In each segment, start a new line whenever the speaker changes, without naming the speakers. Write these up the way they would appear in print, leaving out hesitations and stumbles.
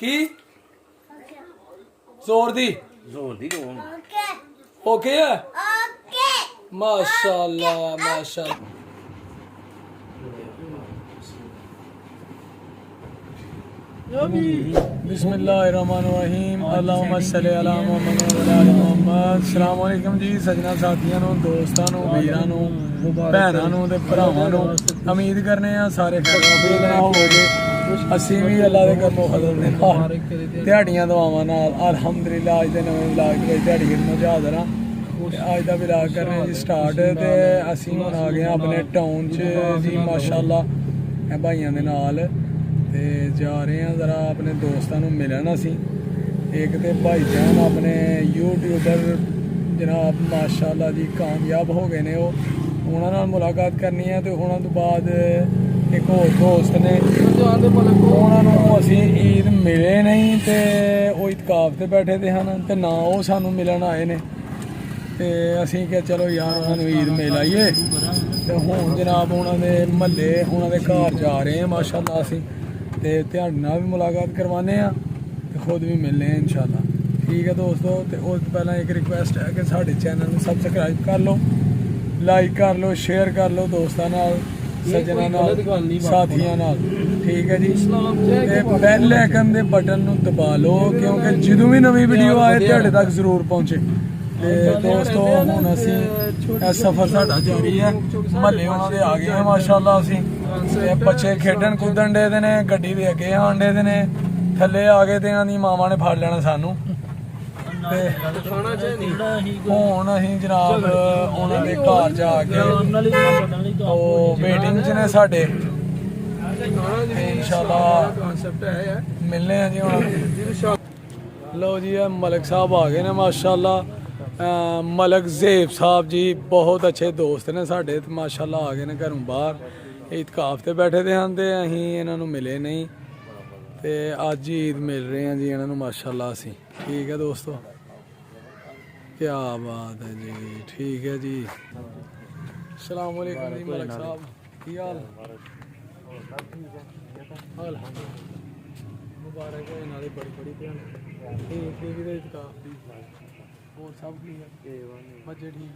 की जोर दी ओके है माशाअल्लाह माशाअल्लाह। बिस्मिल्लाहिर्रहमानिर्रहीम अल्लाहुम्मा सल्ली अला मुहम्मद व अला मुहम्मद। अस्सलाम वालेकुम जी सजना साथियों दोस्तों वीरों भैनों ते भरावां उम्मीद करने सारे खैर होवोगे। असीं भी अल्लाह दे करमो फजल दे नाल दिहाड़ियां दुआवां नाल अल्हम्दुलिल्लाह अज दे नवें व्लॉग दे दिहाड़ी गिनों हाज़र हां। अज दा व्लॉग करने जी स्टार्ट ते असीं हुण आ गए अपने टाउन च जी माशाअल्लाह भाइयों दे नाल ते जा रहे हैं ज़रा अपने दोस्तों मिलन। असी एक तो भाईजान अपने यूट्यूबर जनाब माशाअल्लाह जी कामयाब हो गए ने उन्होंने मुलाकात करनी है। तो उन्होंने तो बाद एक होर दोस्त ने उन्होंने असी ईद मिले नहीं तो वो इतकाफ से बैठे थे हैं तो ना वो सानू मिलन आए ने तो असी क्या चलो यार उन्होंने ईद मिल आईए। तो हुण जनाब उन्होंने महल्ले उन्होंने घर जा रहे हैं माशाअल्लाह असी तो ध्यान भी मुलाकात करवाने तो खुद भी मिलने हैं इंशाल्लाह। ठीक है दोस्तों। तो उस पहला एक रिक्वेस्ट है कि साढ़े चैनल में सबसक्राइब कर लो, लाइक कर लो, शेयर कर लो दोस्तों नाल, सज्जना नाल, साथियों नाल। ठीक है जी। बेल आइकन दे बटन नूं दबा लो क्योंकि जो भी नवी वीडियो आए तुहाडे तक जरूर पहुँचे। दोस्तों हुण असी सफ़र साडा जारी है महल्ले उन्होंने आ गए हैं माशाअल्लाह। असी बच्चे खेडन कूदन डे दे ने गड्डी दे अगे आन डे दे ने थल्ले आ गए तो इन्हां दी मावां ने फड़ लेना सानू। हुण असीं जनाब उन्हां दे घर जाके वेटिंग च ने साडे इंशाल्लाह मिलने हैं जी। हुण लो जी मलिक साहब आ गए ने माशाअल्लाह। मलिक ज़ेब साहब जी बहुत अच्छे दोस्त ने साढ़े माशाअल्लाह आ गए ने घरों बाहर इतकाफ ते बैठे थे हैं तो असीं इन्हों मिले नहीं तो अज ही ईद मिल रहे हैं जी इन्हों माशाअल्लाह असीं। ठीक है दोस्तों क्या बात है जी। ठीक है जी। अस्सलाम वालेकुम जी मलिक साहब की हाल मुबारक हो नाले बड़ी बड़ी ध्यान इतकाफ दी और सब ठीक है बच्चे ठीक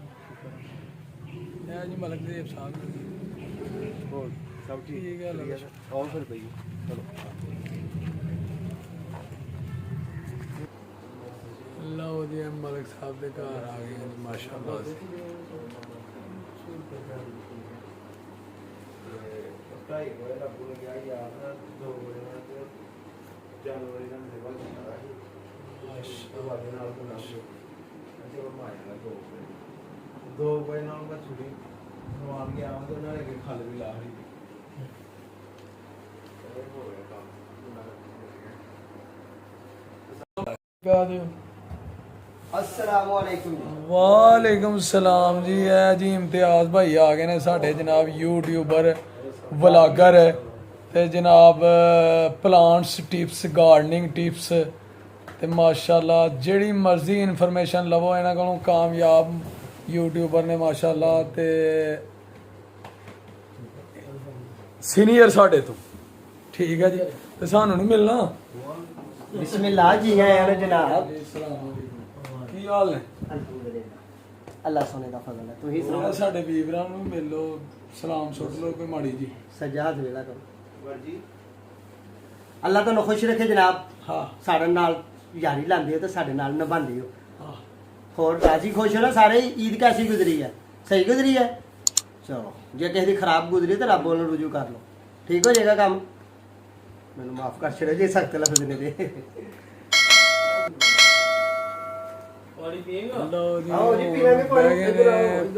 है जी। मलिक ज़ेब साहब सब ठीक है और फिर भाई चलो लो जी मलिक साहब के घर आ गए हैं माशाअल्लाह। दो बजे ना छुट्टी नवान गया तो उन्होंने खल भी ला ली। वालेकुम सलाम जी। है जी इम्तियाज़ भाई आ गए ने साढ़े जनाब यूट्यूबर व्लॉगर ते जनाब प्लांट्स टिप्स गार्डनिंग टिप्स ते माशाअल्लाह जेड़ी मर्जी इन्फॉर्मेशन लवो इन्हां कोलों कामयाब यूट्यूबर ने माशाअल्लाह ते सीनियर साढ़े तो। ठीक है जी। तो सानू नहीं मिलना
बिस्मिल्लाह जी आया ने जनाब
की हाल है
अल्लाह सोने दा फजल है। तुही सुनाओ
साडे वीरां नूं मिल लो सलाम सुट लो कोई माड़ी जी
सज्जा हाथ वेला करो जी। अल्लाह तुहानू खुश रखे जनाब।
हाँ
साडे नाल यारी लांदे हो तो साडे नाल निभांदे हो। होर राजी खुश हो ना सारे। ईद कैसी गुजरी है? सही गुजरी है। चलो जे किसी दी खराब गुजरी तो रब वालों रुजू कर लो ठीक हो जाएगा काम। मैनू माफ कर छड़े जी सख्त लफ्ज ने दे।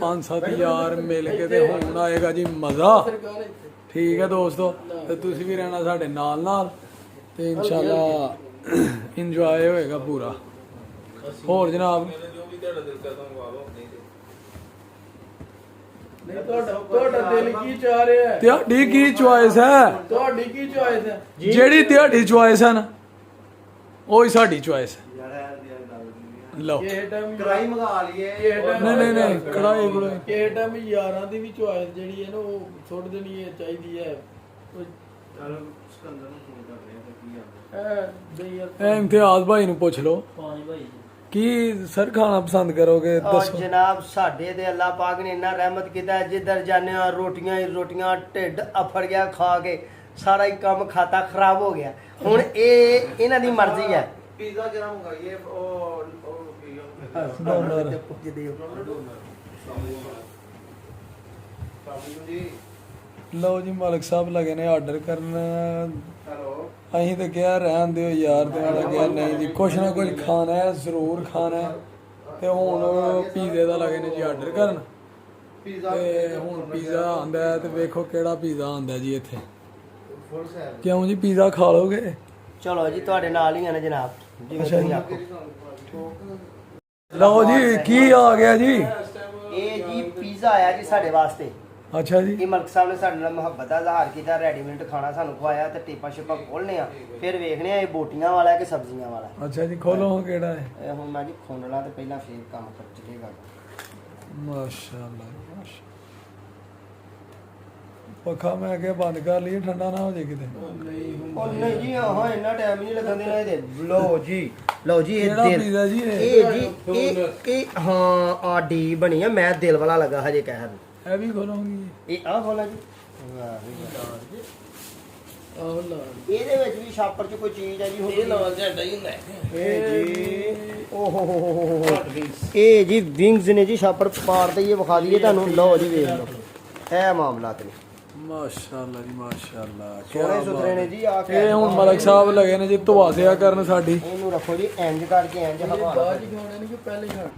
पाँच सत्त यार मिल के ते हुण आएगा जी मज़ा। ठीक है दोस्तों। तो तुसीं भी रहना साढ़े नाल नाल ते इंशाल्लाह इंजॉय होएगा पूरा। होर जनाब ਤੁਹਾਡੀ ਕੀ ਚੁਆਇਸ ਹੈ? ਤੁਹਾਡੀ ਕੀ ਚੁਆਇਸ ਹੈ? ਜਿਹੜੀ ਤੁਹਾਡੀ ਚੁਆਇਸ ਹੈ ਨਾ ਉਹੀ ਸਾਡੀ ਚੁਆਇਸ ਹੈ। ਲਓ
ਕੜਾਈ ਮੰਗਾ ਲਈਏ।
ਨਹੀਂ ਕੜਾਈ ਕੋਲ
ਇਹ ਟਾਈਮ ਯਾਰਾਂ ਦੀ ਵੀ ਚੁਆਇਸ ਜਿਹੜੀ ਹੈ ਨਾ ਉਹ ਸੁੱਟ ਦੇਣੀ ਚਾਹੀਦੀ ਹੈ।
ਚਲੋ ਸਿਕੰਦਰ ਨੂੰ ਫੋਨ ਕਰ ਰਹੇ ਆ ਕੀ ਆਂਦਾ
ਦੇ ਯਾਰ
ਇਹ ਇਮਤਿਆਜ਼ ਭਾਈ ਨੂੰ ਪੁੱਛ ਲਓ
5 ਭਾਈ
ਕੀ ਸਰ ਖਾਣਾ ਪਸੰਦ ਕਰੋਗੇ
ਔਰ
ਦੱਸੋ।
ਜਨਾਬ ਸਾਡੇ ਤੇ ਅੱਲਾਹ ਪਾਕ ਨੇ ਇੰਨਾ ਰਹਿਮਤ ਕੀਤਾ ਹੈ, ਜਿੱਧਰ ਜਾਂਦੇ ਆ ਰੋਟੀਆਂ ਹੀ ਰੋਟੀਆਂ, ਢਿੱਡ ਅਫੜ ਗਿਆ ਖਾ ਕੇ, ਸਾਰਾ ਹੀ ਕੰਮ ਖਾਤਾ ਖਰਾਬ ਹੋ ਗਿਆ। ਹੁਣ ਇਹ ਇਹਨਾਂ ਦੀ ਮਰਜ਼ੀ ਹੈ।
ਪੀਜ਼ਾ ਕਿਹੜਾ ਮੰਗਾਈਏ ਉਹ
ਡੋਨਰ।
ਤੇ ਪੁੱਛਦੇ ਹੋ।
ਲਓ ਜੀ ਮਾਲਕ ਸਾਹਿਬ ਲਗੇ ਨੇ ਆਰਡਰ ਕਰਨ।
ਹੈਲੋ
ਅਸੀਂ ਤਾਂ ਕਿਹਾ ਰਹਿਣ ਦਿਓ ਯਾਰ, ਤੇ ਉਹਨਾਂ ਕਿਹਾ ਨਹੀਂ ਜੀ ਕੁਛ ਨਾ ਕੁਛ ਖਾਣਾ ਹੈ, ਜ਼ਰੂਰ ਖਾਣਾ ਹੈ। ਤੇ ਹੁਣ ਪੀਜ਼ੇ ਦਾ ਲਗੇ ਨੇ ਜੀ ਆਰਡਰ ਕਰਨ। ਤੇ ਹੁਣ ਪੀਜ਼ਾ ਆਂਦਾ ਹੈ ਤੇ ਵੇਖੋ ਕਿਹੜਾ ਪੀਜ਼ਾ ਆਂਦਾ ਜੀ ਇੱਥੇ। ਕਿਉਂ ਜੀ ਪੀਜ਼ਾ ਖਾ ਲੋਗੇ?
ਚਲੋ ਜੀ ਤੁਹਾਡੇ ਨਾਲ ਹੀ ਆ ਨਾ ਜਨਾਬ, ਜਿਵੇਂ
ਅੱਛਾ
ਤੁਸੀਂ
ਜੀ।
ਆਖੋ।
ਲਓ ਜੀ ਕੀ ਆ ਗਿਆ ਜੀ?
ਇਹ ਜੀ ਪੀਜ਼ਾ ਆਇਆ ਜੀ ਸਾਡੇ ਵਾਸਤੇ।
ਅੱਛਾ ਜੀ।
ਇਹ ਮਲਕ ਸਾਹਿਬ ਨੇ ਸਾਡੇ ਨਾਲ ਮੁਹੱਬਤ ਦਾ ਇਜ਼ਹਾਰ ਕੀਤਾ, ਰੈਡੀਮੇਡ ਖਾਣਾ ਸਾਨੂੰ ਖਵਾਇਆ ਤੇ ਟੇਪਾਂ ਸ਼ੇਪਾਂ ਖੋਲ੍ਹਣੇ ਆ, ਫਿਰ ਵੇਖਣੇ ਆ ਇਹ ਬੋਟੀਆਂ ਵਾਲਾ ਹੈ ਕਿ ਸਬਜ਼ੀਆਂ ਵਾਲਾ ਹੈ।
ਅੱਛਾ ਜੀ ਖੋਲੋ ਹਾਂ ਕਿਹੜਾ ਹੈ।
ਇਹ ਹੁਣ ਮੈਂ ਜੀ ਖੋਲ੍ਹਣਾ ਤੇ ਪਹਿਲਾਂ ਫੇਰ ਕੰਮ ਕਰ ਚਲੇਗਾ।
ਮਾਸ਼ਾਅੱਲਾ ਮਾਸ਼ਾ। ਪੱਖਾ ਮੈਂ ਕਿਹਾ ਬੰਦ ਕਰ ਲਈ, ਠੰਡਾ ਨਾ ਹੋ ਜਾਏ ਕਿਤੇ।
ਉਹ ਨਹੀਂ ਜੀ ਹਾਂ ਇੰਨਾ ਟਾਈਮ ਨਹੀਂ ਲੱਗਣ ਦੇਣਾ ਇਹਦੇ। ਲਓ ਜੀ ਇਹ
ਕਿਹੜਾ
ਦਿਲ
ਪੀਜ਼ਾ ਜੀ
ਇਹ ਜੀ ਇਹ ਹਾਂ ਆ ਡੀ ਬਣੀ ਆ, ਮੈਂ ਦਿਲ ਵਾਲਾ ਲੱਗਾ ਹਜੇ ਕਹਿਣ ਨੂੰ।
ਇਹ ਵੀ ਖੋਲੋਗੀ?
ਇਹ ਆਹ ਖੋਲਾ ਜੀ।
ਆਹ ਲਾ
ਇਹਦੇ ਵਿੱਚ ਵੀ ਛਾਪਰ 'ਚ ਕੋਈ ਚੀਜ਼ ਹੈ ਜੀ। ਹੁਣ
ਇਹ ਨਾਲ ਝੰਡਾ ਹੀ ਹੁੰਦਾ
ਇਹ ਜੀ ਓਹ ਹੋ ਇਹ ਜੀ ਵਿੰਗਸ ਨੇ ਜੀ, ਛਾਪਰ ਪਾਰ ਦਈਏ ਵਿਖਾ ਦਈਏ ਤੁਹਾਨੂੰ। ਲਓ ਜੀ ਵੇਖ ਲਓ ਇਹ ਮਾਮਲਾਤ ਨੇ।
ਮਾਸ਼ਾਅੱਲਾ ਜੀ ਮਾਸ਼ਾਅੱਲਾ।
ਸੋਹਣੇ ਸੁਥਰੇ ਨੇ ਜੀ। ਆ
ਇਹ ਹੁਣ ਮਲਕ ਸਾਹਿਬ ਲਗੇ ਨੇ ਜੀ ਧਵਾ ਦਿਆ ਕਰਨ ਸਾਡੀ।
ਇਹਨੂੰ ਰੱਖੋ ਜੀ ਇੰਜ ਕਰਕੇ ਇੰਜ ਹਵਾ
ਬਾਅਦ ਚ ਖਾਣੇ ਨਹੀਂ ਕਿ ਪਹਿਲੇ ਖਾਣੇ।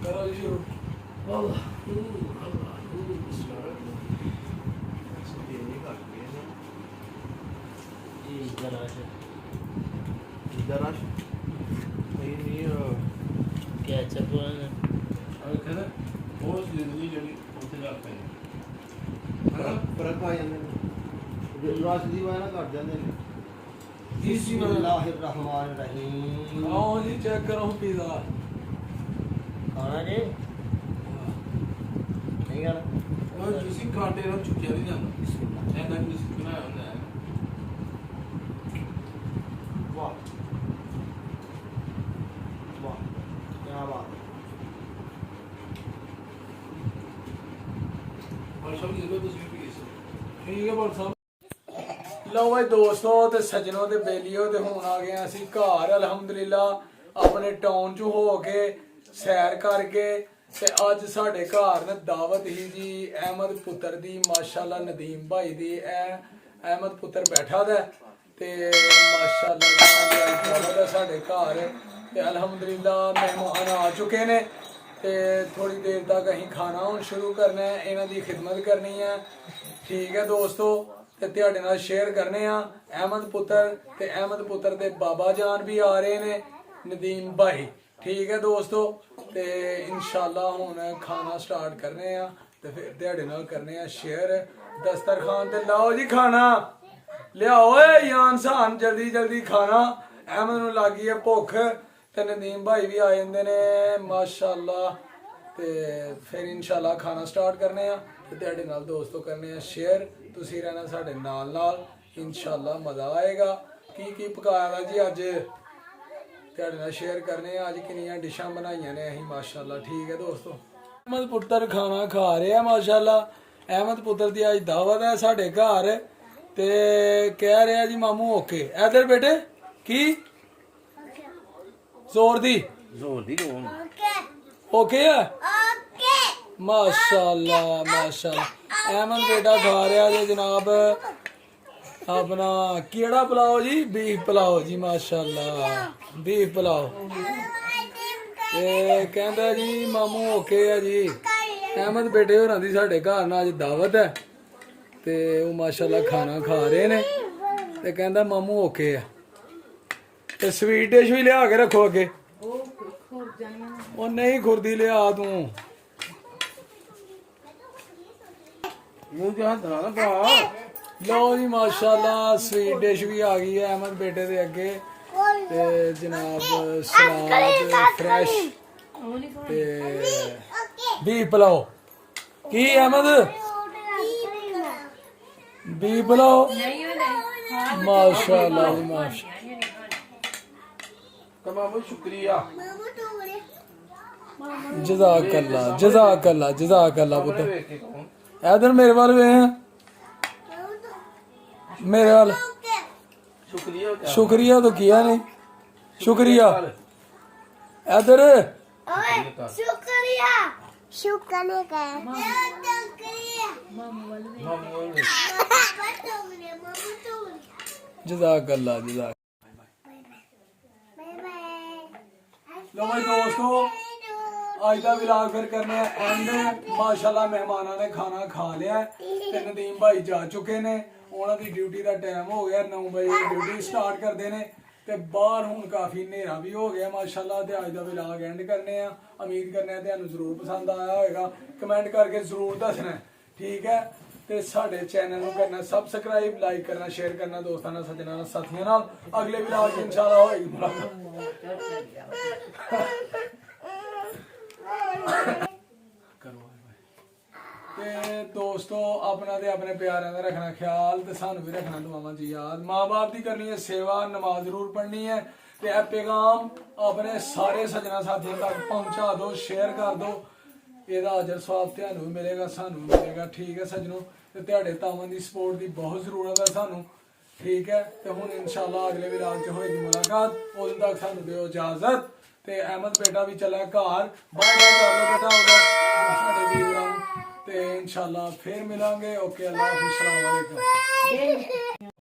ਕਰੋ ਜੀ ਸ਼ੁਰੂ।
ਫਰਕ ਆ ਜਾਂਦੇ ਨੇ ਰਾਸ ਦੀ ਵਾਇਨਾ ਘਟ ਜਾਂਦੇ ਨੇ।
ਬਿਸਮਿਲ੍ਲਾਹਿਰਰਹਿਮਾਨਿਰਰਹੀਮ।
ਆਓ ਜੀ ਚੈੱਕ ਕਰੋ ਪੀਜ਼ਾ।
ਖਾਣਾ ਜੀ ਨਹੀਂ ਖਾਣਾ।
ਉਹ ਤੁਸੀਂ ਕਾਂਟੇ ਨਾਲ ਚੁੱਕਿਆ ਨਹੀਂ ਜਾਂਦਾ ਐਨਾ ਕਿ ਤੁਸੀਂ ਬਣਾਇਆ ਹੁੰਦਾ ਹੈ।
ਵਾਹ ਵਾਹ ਕੀ ਬਾਤ।
ਔਰ ਸਭ ਜਿਹੜੇ ਤੁਸੀਂ ਵੀ ਪੀਸ
ਠੀਕ ਹੈ ਬੋਲ ਸਾਹਿਬ। ਲਓ ਭਾਈ ਦੋਸਤੋ ਤੇ ਸੱਜਣੋ ਤੇ ਬੇਲੀਓ, ਤੇ ਹੁਣ ਆ ਗਏ ਅਸੀਂ ਘਰ ਅਲਹਮਦੁਲਿਲਾ ਆਪਣੇ ਟਾਊਨ ਚ ਹੋ ਕੇ ਸੈਰ ਕਰਕੇ। ਤੇ ਅੱਜ ਸਾਡੇ ਘਰ ਨੇ ਦਾਵਤ ਹੀ ਜੀ ਅਹਿਮਦ ਪੁੱਤਰ ਦੀ। ਮਾਸ਼ਾਅੱਲਾ ਨਦੀਮ ਭਾਈ ਦੀ। ਇਹ ਅਹਿਮਦ ਪੁੱਤਰ ਬੈਠਾ ਦਾ ਤੇ ਮਾਸ਼ਾਅੱਲਾ ਸਾਡੇ ਘਰ। ਤੇ ਅਲਹਮਦੁਲਿਲਾ ਮਹਿਮਾਨ ਆ ਚੁੱਕੇ ਨੇ ਤੇ ਥੋੜੀ ਦੇਰ ਤੱਕ ਅਸੀਂ ਖਾਣਾ ਹੁਣ ਸ਼ੁਰੂ ਕਰਨਾ ਹੈ, ਇਹਨਾਂ ਦੀ ਖਿਦਮਤ ਕਰਨੀ ਹੈ। ਠੀਕ ਹੈ ਦੋਸਤੋ, ਤੇ ਤੁਹਾਡੇ ਨਾਲ ਸ਼ੇਅਰ ਕਰਨੇ ਆ ਅਹਿਮਦ ਪੁੱਤਰ ਤੇ ਅਹਿਮਦ ਪੁੱਤਰ ਦੇ ਬਾਬਾ ਜਾਨ ਵੀ ਆ ਰਹੇ ਨੇ, ਨਦੀਮ ਭਾਈ। ਠੀਕ ਹੈ ਦੋਸਤੋ, ਤੇ ਇਨਸ਼ਾਅੱਲਾ ਹੁਣ ਖਾਣਾ ਸਟਾਰਟ ਕਰਨੇ ਆ ਤੇ ਫਿਰ ਤੁਹਾਡੇ ਨਾਲ ਕਰਨੇ ਆ ਸ਼ੇਅਰ। ਦਸਤਰਖਾਨ ਤੇ ਲਾਓ ਜੀ ਖਾਣਾ, ਲਿਆਓ ਏ ਯਾਨ ਸਾਨ ਜਲਦੀ ਜਲਦੀ ਖਾਣਾ। ਅਹਿਮਦ ਨੂੰ ਲੱਗੀ ਹੈ ਭੁੱਖ ਤੇ ਨਦੀਮ ਭਾਈ ਵੀ ਆ ਜਾਂਦੇ ਨੇ ਮਾਸ਼ਾਅੱਲਾ। ਤੇ ਫਿਰ ਇਨਸ਼ਾਅੱਲਾ ਖਾਣਾ ਸਟਾਰਟ ਕਰਨੇ ਆ ਤੇ ਤੁਹਾਡੇ ਨਾਲ ਦੋਸਤੋ ਕਰਨੇ ਆ ਸ਼ੇਅਰ। ਤੁਸੀਂ ਰਹਿਣਾ ਸਾਡੇ ਨਾਲ ਨਾਲ, ਇਨਸ਼ਾਅੱਲਾ ਮਜ਼ਾ ਆਏਗਾ। ਕੀ ਪਕਾਇਆ ਦਾ ਜੀ ਅੱਜ ਤੁਹਾਡੇ ਨਾਲ ਸ਼ੇਅਰ ਕਰਨੇ ਆ। ਅੱਜ ਕਿੰਨੀਆਂ ਡਿਸ਼ਾਂ ਬਣਾਈਆਂ ਨੇ ਅਸੀਂ ਮਾਸ਼ਾਅੱਲਾ। ਠੀਕ ਹੈ ਦੋਸਤੋ, ਅਹਿਮਦ ਪੁੱਤਰ ਖਾਣਾ ਖਾ ਰਿਹਾ ਮਾਸ਼ਾਅੱਲਾ। ਅਹਿਮਦ ਪੁੱਤਰ ਦੀ ਅੱਜ ਦਾਵਤ ਹੈ ਸਾਡੇ ਘਰ ਤੇ ਕਹਿ ਰਿਹਾ ਜੀ ਮਾਮੂ ਓਕੇ। ਇਧਰ ਬੇਟੇ ਕੀ ਜ਼ੋਰ ਦੀ ਓਕੇ ਹੈ ਮਾਸ਼ਾਅੱਲਾ ਮਾਸ਼ਾਅੱਲਾ। ਅਹਿਮਦ ਬੇਟਾ ਖਾ ਰਿਹਾ ਜੀ ਜਨਾਬ ਆਪਣਾ ਕਿਹੜਾ ਪੁਲਾਓ ਜੀ? ਬੀਫ ਪੁਲਾਓ ਜੀ ਮਾਸ਼ਾਅੱਲਾ, ਬੀਫ ਪੁਲਾਓ। ਤੇ ਕਹਿੰਦਾ ਜੀ ਮਾਮੂ ਓਕੇ ਆ ਜੀ। ਅਹਿਮਦ ਬੇਟੇ ਹੋਰਾਂ ਦੀ ਸਾਡੇ ਘਰ ਨਾਲ ਅੱਜ ਦਾਵਤ ਹੈ ਤੇ ਉਹ ਮਾਸ਼ਾਅੱਲਾ ਖਾਣਾ ਖਾ ਰਹੇ ਨੇ ਤੇ ਕਹਿੰਦਾ ਮਾਮੂ ਓਕੇ ਆ। ਤੇ ਸਵੀਟ ਡਿਸ਼ ਵੀ ਲਿਆ ਕੇ ਰੱਖੋ ਅੱਗੇ। ਉਹ ਨਹੀਂ ਖੁਰਦੀ ਲਿਆ ਤੂੰ।
ਮੂੰਹ ਤੇ ਹੱਥ ਨਾਲ ਪਾ।
ਲਓ ਜੀ ਮਾਸ਼ਾਅੱਲਾ ਸਵੀਟ ਡਿਸ਼ ਵੀ ਆ ਗਈ ਹੈ ਅਹਿਮਦ ਬੇਟੇ ਦੇ ਅੱਗੇ ਤੇ ਜਨਾਬ ਸਲਾਦ ਫਰੈਸ਼ ਤੇ ਵੀ ਪਲਾਓ ਕੀ ਅਹਿਮਦ ਵੀ ਪਲਾਓ ਮਾਸ਼ਾਅੱਲਾ ਜੀ ਮਾਸ਼ਾਅੱਲਾ
तमाम शुक्रिया
ਜਜ਼ਾਕੱਲਾ ਜਜ਼ਾਕੱਲਾ ਜਜ਼ਾਕੱਲਾ ਪੁੱਤ
ਵੇਖ ਕੇ ਕੌਣ
ਇਧਰ ਮੇਰੇ ਵੱਲ ਵੇਖ मेरे वाल
शुक्रिया क्या
शुक्रिया तो किया नहीं शुक्रिया इधर
शुक्रिया शुक्रिया का
जज़ाकल्लाह जज़ाक लो भाई दोस्तों आज का विलाग फिर करने एंड माशाल्लाह मेहमाना ने खाना खा लिया ते नदीम भाई जा चुके ने ਉਹਨਾਂ ਦੀ ਡਿਊਟੀ ਦਾ ਟਾਈਮ ਹੋ ਗਿਆ 9 ਵਜੇ ਡਿਊਟੀ ਸਟਾਰਟ ਕਰਦੇ ਨੇ ਤੇ ਬਾਹਰ ਹੁਣ ਕਾਫੀ ਹਨੇਰਾ ਵੀ ਹੋ ਗਿਆ ਮਾਸ਼ਾਅੱਲਾ ਤੇ ਅੱਜ ਦਾ ਵਲੌਗ ਐਂਡ ਕਰਨੇ ਆ ਉਮੀਦ ਕਰਨੇ ਆ ਤੁਹਾਨੂੰ ਜ਼ਰੂਰ ਪਸੰਦ ਆਇਆ ਹੋਵੇਗਾ ਕਮੈਂਟ ਕਰਕੇ ਜ਼ਰੂਰ ਦੱਸਣਾ ਠੀਕ ਹੈ ਤੇ ਸਾਡੇ ਚੈਨਲ ਨੂੰ ਕਰਨਾ ਸਬਸਕ੍ਰਾਈਬ ਲਾਈਕ ਕਰਨਾ ਸ਼ੇਅਰ ਕਰਨਾ ਦੋਸਤਾਂ ਨਾਲ ਸੱਜਣਾਂ ਨਾਲ ਸਾਥੀਆਂ ਨਾਲ ਅਗਲੇ ਵਲੌਗ 'ਚ ਇਨਸ਼ਾਅੱਲਾ ਹੋਏਗੀ ਮੁਲਾਕਾਤ ਤੇ ਦੋਸਤੋ ਆਪਣਾ ਤੇ ਆਪਣੇ ਪਿਆਰਿਆਂ ਦਾ ਰੱਖਣਾ ਖਿਆਲ ਤੇ ਸਾਨੂੰ ਵੀ ਰੱਖਣਾ ਦੁਆਵਾਂ ਚ ਯਾਦ ਮਾਂ-ਬਾਪ ਦੀ ਕਰਨੀ ਹੈ ਸੇਵਾ ਨਮਾਜ਼ ਜ਼ਰੂਰ ਪੜ੍ਹਨੀ ਹੈ ਤੇ ਇਹ ਪੈਗਾਮ ਆਪਣੇ ਸਾਰੇ ਸੱਜਣਾ ਸਾਥੀਆਂ ਤੱਕ ਪਹੁੰਚਾ ਦਿਓ ਸ਼ੇਅਰ ਕਰ ਦਿਓ ਇਹਦਾ ਅਜਰ ਸਵਾਬ ਤੁਹਾਨੂੰ ਵੀ ਮਿਲੇਗਾ ਸਾਨੂੰ ਵੀ ਮਿਲੇਗਾ ਠੀਕ ਹੈ ਸੱਜਣੋ ਤੇ ਤੁਹਾਡੇ ਤਾਵਾਂ ਦੀ ਸਪੋਰਟ ਦੀ ਬਹੁਤ ਜ਼ਰੂਰਤ ਹੈ ਸਾਨੂੰ ਠੀਕ ਹੈ ਤੇ ਹੁਣ ਇਨਸ਼ਾਅੱਲਾ ਅਗਲੇ ਵਿਲਾਗ 'ਚ ਹੋਏਗੀ ਮੁਲਾਕਾਤ ਉਦੋਂ ਤੱਕ ਸਾਨੂੰ ਦਿਓ ਇਜਾਜ਼ਤ ਤੇ ਅਹਿਮਦ ਬੇਟਾ ਵੀ ਚੱਲਿਆ ਘਰ ਬਾਏ ਬਾਏ ਕਰ ਲਓ ਬੇਟਾ ਉਹਦਾ ਸਾਡੇ ਵੀਰਾਂ ਨੂੰ ਤੇ ਇਨਸ਼ਾਅੱਲਾ ਫਿਰ ਮਿਲਾਂਗੇ ਓਕੇ ਅੱਲਾਹ ਹਾਫਿਜ਼ अस्सलाम वालेकुम